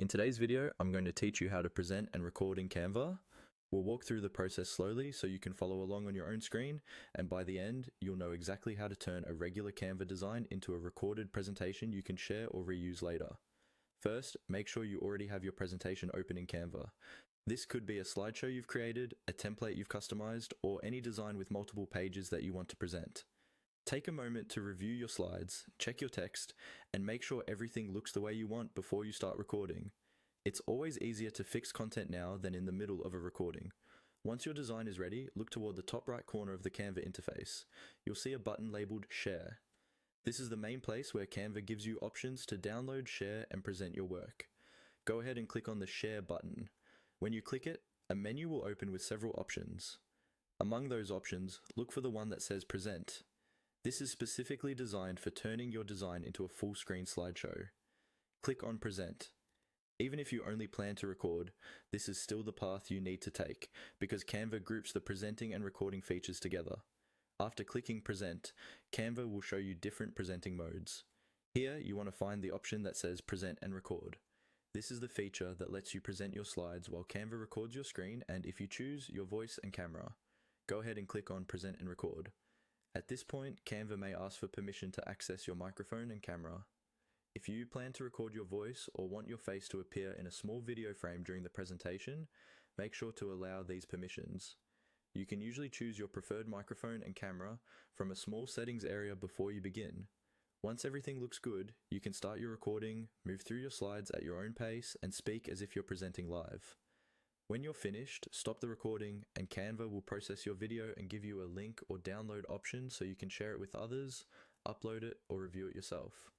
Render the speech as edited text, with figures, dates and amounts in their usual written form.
In today's video, I'm going to teach you how to present and record in Canva. We'll walk through the process slowly so you can follow along on your own screen, and by the end, you'll know exactly how to turn a regular Canva design into a recorded presentation you can share or reuse later. First, make sure you already have your presentation open in Canva. This could be a slideshow you've created, a template you've customized, or any design with multiple pages that you want to present. Take a moment to review your slides, check your text, and make sure everything looks the way you want before you start recording. It's always easier to fix content now than in the middle of a recording. Once your design is ready, look toward the top right corner of the Canva interface. You'll see a button labeled Share. This is the main place where Canva gives you options to download, share, and present your work. Go ahead and click on the Share button. When you click it, a menu will open with several options. Among those options, look for the one that says Present. This is specifically designed for turning your design into a full-screen slideshow. Click on Present. Even if you only plan to record, this is still the path you need to take, because Canva groups the presenting and recording features together. After clicking Present, Canva will show you different presenting modes. Here, you want to find the option that says Present and Record. This is the feature that lets you present your slides while Canva records your screen and, if you choose, your voice and camera. Go ahead and click on Present and Record. At this point, Canva may ask for permission to access your microphone and camera. If you plan to record your voice or want your face to appear in a small video frame during the presentation, make sure to allow these permissions. You can usually choose your preferred microphone and camera from a small settings area before you begin. Once everything looks good, you can start your recording, move through your slides at your own pace, and speak as if you're presenting live. When you're finished, stop the recording and Canva will process your video and give you a link or download option so you can share it with others, upload it, or review it yourself.